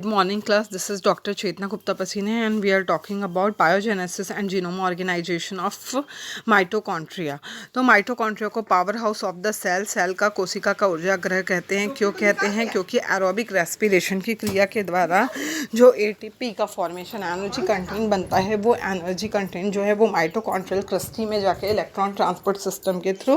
Good morning class, this is Dr. Chetna Gupta Pasine and we are talking about biogenesis and genome organization of mitochondria। तो mitochondria को power house of the cell का कोशिका का ऊर्जा ग्रह कहते हैं। क्यों कहते हैं? क्योंकि एरोबिक रेस्पिरेशन की क्रिया के द्वारा जो एटीपी का फॉर्मेशन एनर्जी कंटेंट बनता है, वो एनर्जी कंटेंट जो है वो माइटोकॉन्ड्रियल क्रिस्टल में जाके इलेक्ट्रॉन ट्रांसपोर्ट सिस्टम के थ्रू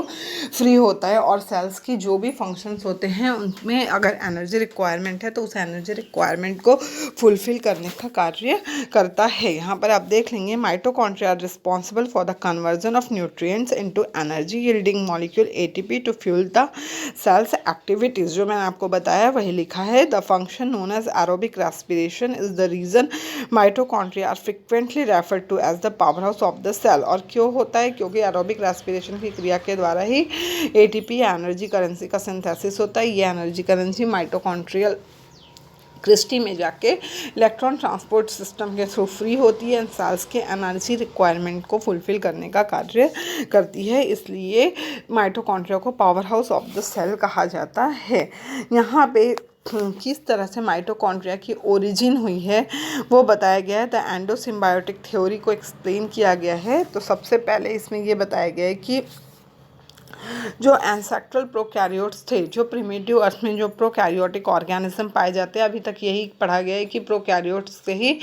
फ्री होता है और सेल्स की जो भी फंक्शंस होते हैं उनमें अगर एनर्जी रिक्वायरमेंट है तो उस एनर्जी रिक्वायरमेंट को फुलफिल करने का कार्य करता है। यहाँ पर आप देख लेंगे mitochondria are responsible for the conversion of nutrients into energy yielding molecule ATP to fuel the cells activities. जो मैंने आपको बताया वही लिखा है। The function known as aerobic respiration is the reason mitochondria are frequently referred to as the power house of the cell. और क्यों होता है? क्योंकि एरोबिक रेस्पिरेशन की क्रिया के द्वारा ही एटीपी एनर्जी करेंसी का सिंथेसिस होता है। ये एनर्जी करेंसी माइटोकॉन्ड्रियल क्रिस्टल में जाके इलेक्ट्रॉन ट्रांसपोर्ट सिस्टम के थ्रू फ्री होती है एंड सेल्स के एनर्जी रिक्वायरमेंट को फुलफिल करने का कार्य करती है। इसलिए माइटोकॉन्ड्रिया को power house of the cell कहा जाता है। यहाँ पे किस तरह से माइटोकॉन्ड्रिया की ओरिजिन हुई है वो बताया गया है। द एंडोसिम्बायोटिक थ्योरी को एक्सप्लेन किया गया है। तो सबसे पहले इसमें ये बताया गया है कि जो एंसेस्ट्रल प्रोकैरियोट्स थे, जो प्रिमिटिव अर्थ में जो प्रोकैरियोटिक ऑर्गेनिज्म पाए जाते हैं, अभी तक यही पढ़ा गया है कि प्रोकैरियोट्स से ही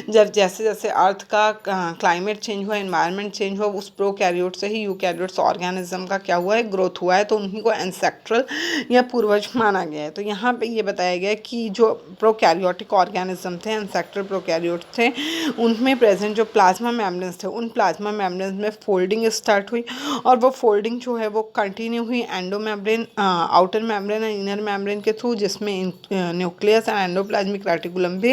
जब जैसे जैसे अर्थ का क्लाइमेट चेंज हुआ, एनवायरनमेंट चेंज हुआ, उस प्रोकैरियोट से ही यूकैरियोट्स ऑर्गेनिज्म का क्या हुआ है, ग्रोथ हुआ है। तो उन्हीं को एंसेस्ट्रल या पूर्वज माना गया है। तो यहाँ पे ये बताया गया है कि जो प्रोकैरियोटिक ऑर्गेनिज्म थे, एंसेस्ट्रल प्रोकैरियोट्स थे, उनमें प्रेजेंट जो प्लाज्मा मेम्ब्रेन्स थे, उन प्लाज्मा मेम्ब्रेन्स में फोल्डिंग स्टार्ट हुई और वो फोल्डिंग जो है वो कंटिन्यू हुई एंडो मेम्ब्रेन, आउटर मेम्ब्रेन और इनर मेम्ब्रेन के थ्रू, जिसमें न्यूक्लियस एंड एंडोप्लाज्मिक रेटिकुलम भी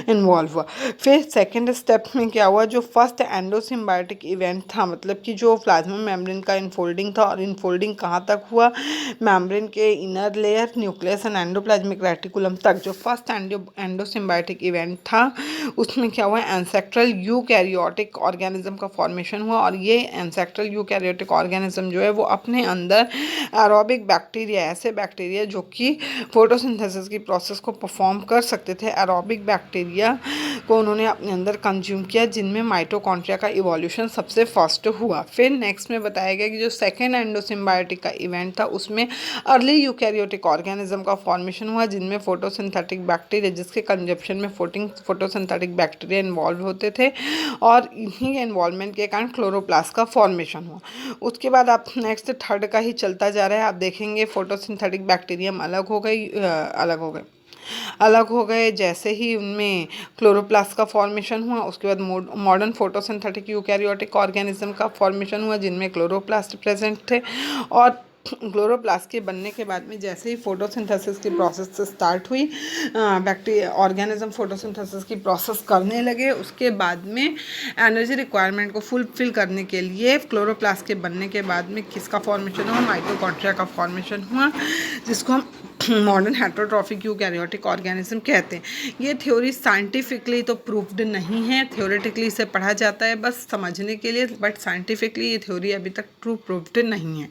इन्वॉल्व हुआ। फिर सेकेंड स्टेप में क्या हुआ? जो फर्स्ट एंडोसिम्बायोटिक इवेंट था, मतलब कि जो प्लाज्मा मेम्ब्रेन का इनफोल्डिंग था, और इनफोल्डिंग कहाँ तक हुआ? मेम्ब्रेन के inner layer, nucleus and endoplasmic reticulum तक। जो फर्स्ट एंडोसिम्बायोटिक इवेंट था उसमें क्या हुआ? एंसेस्ट्रल यूकैरियोटिक ऑर्गेनिज्म का फॉर्मेशन हुआ और ये एंसेस्ट्रल यूकैरियोटिक ऑर्गेनिज्म जो है वो अपने अंदर एरोबिक बैक्टीरिया, ऐसे बैक्टीरिया जो कि फोटोसिंथेसिस की प्रोसेस को परफॉर्म कर सकते थे, एरोबिक बैक्टीरिया को उन्होंने अपने अंदर कंज्यूम किया, जिनमें माइटोकॉन्ड्रिया का इवोल्यूशन सबसे फर्स्ट हुआ। फिर नेक्स्ट में बताया गया कि जो सेकेंड एंडोसिम्बायोटिक का इवेंट था उसमें अर्ली यूकैरियोटिक ऑर्गेनिज्म का फॉर्मेशन हुआ, जिनमें फोटोसिंथेटिक बैक्टीरिया, जिसके कंजप्शन में फोटोसिंथेटिक बैक्टीरिया इन्वॉल्व होते थे और इन्हीं के इन्वॉल्वमेंट के कारण क्लोरोप्लास्ट का फॉर्मेशन हुआ। उसके बाद आप नेक्स्ट थर्ड का ही चलता जा रहा है। आप देखेंगे फोटोसिंथेटिक बैक्टीरियम अलग हो गए जैसे ही उनमें क्लोरोप्लास्ट का फॉर्मेशन हुआ। उसके बाद मॉडर्न फोटोसिंथेटिक यूकैरियोटिक ऑर्गेनिज्म का फॉर्मेशन हुआ, जिनमें क्लोरोप्लास्ट प्रेजेंट थे। और क्लोरोप्लास्ट के बनने के बाद में जैसे ही फोटोसिंथेसिस की प्रोसेस स्टार्ट हुई, बैक्टीरिया ऑर्गेनिज्म फोटोसिंथेसिस की प्रोसेस करने लगे। उसके बाद में एनर्जी रिक्वायरमेंट को फुलफिल करने के लिए क्लोरोप्लास्ट के बनने के बाद में किसका फॉर्मेशन हुआ? माइटोकॉन्ड्रिया का फॉर्मेशन हुआ, जिसको हम मॉडर्न हेटरोट्रॉफिक यूकैरियोटिक ऑर्गेनिज्म कहते हैं। ये थ्योरी साइंटिफिकली तो प्रूव्ड नहीं है, थ्योरेटिकली इसे पढ़ा जाता है बस समझने के लिए, बट साइंटिफिकली ये थ्योरी अभी तक प्रूव्ड नहीं है।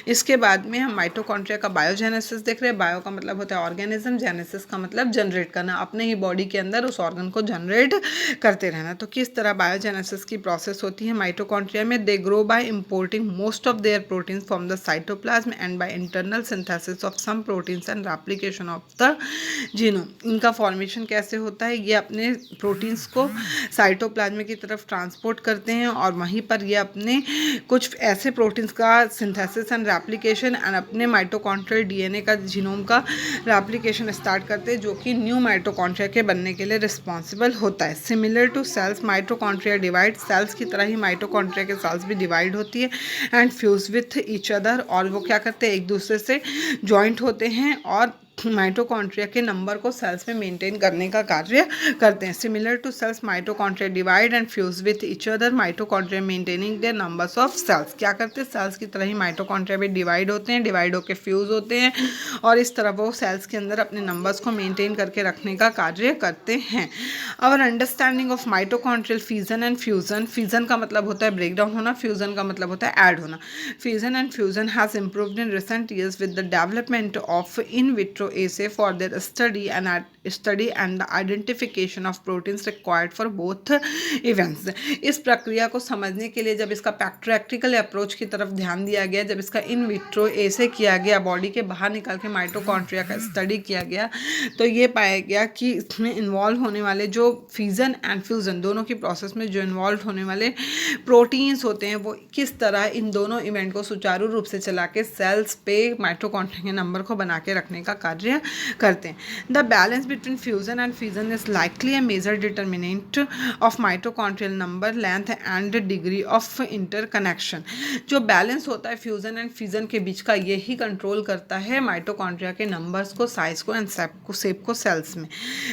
इसके बाद में हम माइटोकॉन्ड्रिया का बायोजेनेसिस देख रहे हैं। बायो का मतलब होता है ऑर्गेनिज्म, जेनेसिस का मतलब जनरेट करना, अपने ही बॉडी के अंदर उस ऑर्गन को जनरेट करते रहना। तो किस तरह बायोजेनेसिस की प्रोसेस होती है माइटोकॉन्ड्रिया में? They grow by importing most of their proteins from the cytoplasm and by internal synthesis of some proteins and replication of the genome. इनका फॉर्मेशन कैसे होता है? ये अपने प्रोटीन्स को साइटोप्लाज्म की तरफ ट्रांसपोर्ट करते हैं और वहीं पर ये अपने कुछ ऐसे प्रोटीन्स का सिंथेसिस एंड रेप्लिकेशन एंड अपने माइटोकॉन्ड्रियल डीएनए का, जीनोम का रेप्लिकेशन स्टार्ट करते हैं, जो कि न्यू माइटोकॉन्ड्रिया के बनने के लिए रिस्पॉन्सिबल होता है। Similar to cells mitochondria divide, cells की तरह ही माइटोकॉन्ड्रिया के सेल्स भी डिवाइड होती है and fuse with each other, और वो क्या करते हैं? एक दूसरे से जॉइंट होते हैं और माइटोकॉन्ड्रिया के नंबर को सेल्स में मेंटेन करने का कार्य करते हैं। Similar to cells mitochondria divide and fuse with each other, mitochondria maintaining their numbers of cells. क्या करते हैं? सेल्स की तरह ही माइटोकॉन्ड्रिया भी डिवाइड होते हैं, डिवाइड होकर फ्यूज होते हैं और इस तरह वो सेल्स के अंदर अपने नंबर्स को मेंटेन करके रखने का कार्य करते हैं। Our understanding of mitochondrial fission and fusion, fission का मतलब होता है ब्रेक डाउन होना, फ्यूजन का मतलब होता है ऐड होना। Fission and fusion has improved in recent years with the development of in vitro assay for their study and the identification of proteins required for both events. इस प्रक्रिया को समझने के लिए जब इसका प्रैक्टिकल अप्रोच की तरफ ध्यान दिया गया, जब इसका इन विट्रो ऐसे किया गया, बॉडी के बाहर निकाल के माइटोकॉन्ड्रिया का स्टडी किया गया, तो ये पाया गया कि इसमें इन्वॉल्व होने वाले जो फिजन एंड फ्यूज़न दोनों की प्रोसेस में जो इन्वॉल्व होने वाले प्रोटीन्स होते हैं वो किस तरह इन दोनों इवेंट को सुचारू रूप से चला के सेल्स पे माइटोकॉन्ड्रिया के नंबर को बना के रखने का कार्य करते हैं. The balance between fusion and fission is likely a major determinant of mitochondrial number, length and degree of interconnection. जो बैलेंस होता है फ्यूजन एंड फिजन के बीच का, यही कंट्रोल करता है माइटोकॉन्ड्रिया के नंबर्स को, साइज को एंड शेप को सेल्स में.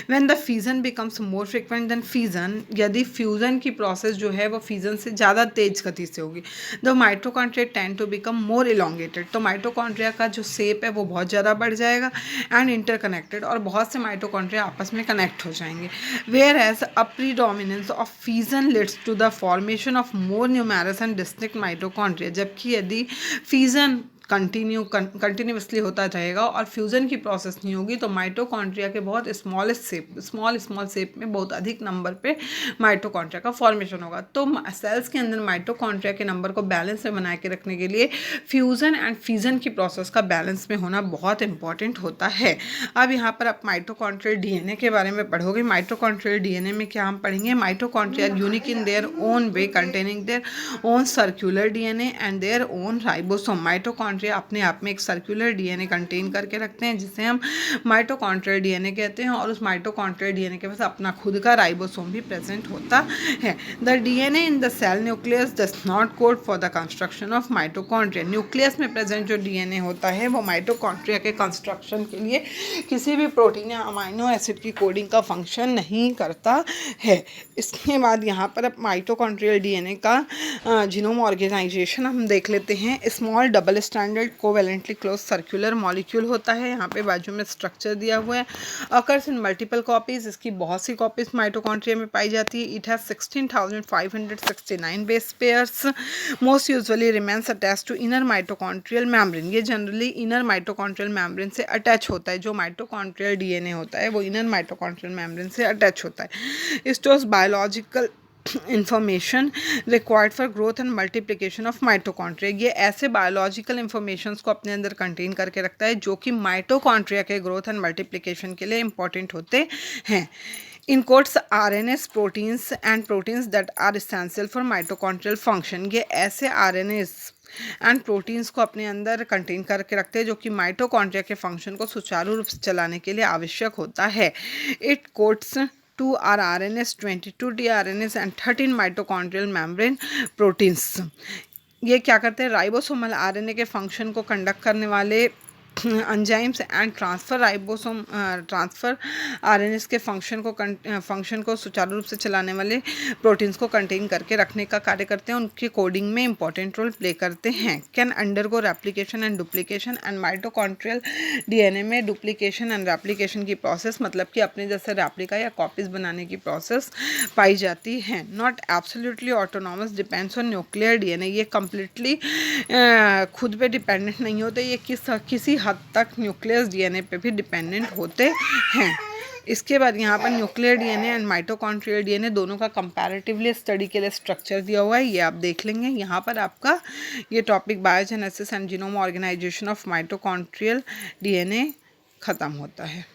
When the fission becomes more frequent than fission, यदि फ्यूजन की प्रोसेस जो है वो फिजन से ज़्यादा तेज गति से होगी, the mitochondria tend to become more elongated. तो माइटोकॉन्ड्रिया का जो शेप है वो बहुत ज़्यादा बढ़ जाएगा एंड इंटरकनेक्टेड, और बहुत से माइटोकॉन्ड्रिया आपस में कनेक्ट हो जाएंगे. Whereas a predominance of fission leads to the formation of more numerous and distinct mitochondria. जबकि यदि फिजन कंटिन्यूसली होता रहेगा और फ्यूज़न की प्रोसेस नहीं होगी, तो माइटोकॉन्ड्रिया के बहुत स्मॉल शेप में बहुत अधिक नंबर पे माइटोकॉन्ड्रिया का फॉर्मेशन होगा. तो सेल्स के अंदर माइटोकॉन्ड्रिया के नंबर को बैलेंस में बना के रखने के लिए फ्यूज़न एंड फिजन की प्रोसेस का बैलेंस में होना बहुत इंपॉर्टेंट होता है. अब यहाँ पर आप माइटोकॉन्ड्रियल डीएनए के बारे में पढ़ोगे. माइटोकॉन्ड्रियल डीएनए में क्या हम पढ़ेंगे? Mitochondria unique in their own way, containing their own circular DNA and their own ribosome. Mitochondria अपने आप में एक सर्कुलर डीएनए कंटेन करके रखते हैं, जिसे हम माइटोकॉन्ड्रियल डीएनए कहते हैं, और उस माइटोकॉन्ड्रियल डीएनए के पास अपना खुद का राइबोसोम भी प्रेजेंट होता है. The DNA in the cell nucleus does not code for the construction of mitochondria. Nucleus में प्रेजेंट जो डीएनए होता है वो माइटोकॉन्ड्रिया के कंस्ट्रक्शन के लिए किसी भी प्रोटीन या अमाइनो एसिड की कोडिंग का फंक्शन नहीं करता है. इसके बाद यहाँ पर अब माइटोकॉन्ड्रियल डीएनए का जीनोम ऑर्गेनाइजेशन हम देख लेते हैं. Small double standard covalently close circular molecule होता है. यहाँ पे बाजू में स्ट्रक्चर दिया हुआ है. अकर्स इन मल्टीपल कॉपीज, इसकी बहुत सी कॉपीज माइटोकॉन्ड्रिया में पाई जाती है. It has 16,569 base pairs. Most usually remains attach to inner mitochondrial membrane. ये जनरली इनर माइटोकॉन्ड्रियल मेम्ब्रेन से अटैच होता है. जो माइटोकॉन्ड्रियल डीएनए होता है वो इनर माइटोकॉन्ड्रियल मेम्ब्रेन से अटैच होता है. Stores biological information required for growth and multiplication of mitochondria. ये ऐसे बायोलॉजिकल इंफॉर्मेशंस को अपने अंदर कंटेन करके रखता है जो कि माइटोकॉन्ड्रिया के ग्रोथ एंड मल्टीप्लिकेशन के लिए इंपॉर्टेंट होते हैं. Encodes RNAs proteins and proteins that are essential for mitochondrial function. ये ऐसे आरएनएस एंड प्रोटीन्स को अपने अंदर कंटेन करके रखते हैं जो कि माइटोकॉन्ड्रिया के फंक्शन को सुचारू रूप से चलाने के लिए आवश्यक होता है. It codes 2 are RNAs, 22 tRNAs and 13 mitochondrial membrane proteins. ये क्या करते हैं? राइबोसोमल आरएनए के फंक्शन को कंडक्ट करने वाले एंजाइम्स एंड ट्रांसफ़र आरएनएस के फंक्शन को सुचारू रूप से चलाने वाले प्रोटीन्स को कंटेन करके रखने का कार्य करते हैं. उनकी कोडिंग में इंपॉर्टेंट रोल प्ले करते हैं. Can undergo replication and duplication. And mitochondrial DNA में डुप्लीकेशन एंड रेप्लिकेशन की प्रोसेस, मतलब कि अपने जैसे रेप्लिका या कॉपीज बनाने की प्रोसेस पाई जाती है. Not absolutely autonomous, depends on nuclear DNA. ये कम्प्लीटली खुद पे डिपेंडेंट नहीं होते. ये किसी हद तक न्यूक्लियस डीएनए पे भी डिपेंडेंट होते हैं. इसके बाद यहाँ पर nuclear DNA and mitochondrial DNA दोनों का कंपैरेटिवली स्टडी के लिए स्ट्रक्चर दिया हुआ है. ये आप देख लेंगे. यहाँ पर आपका ये topic biogenesis and genome organisation of mitochondrial DNA ख़त्म होता है.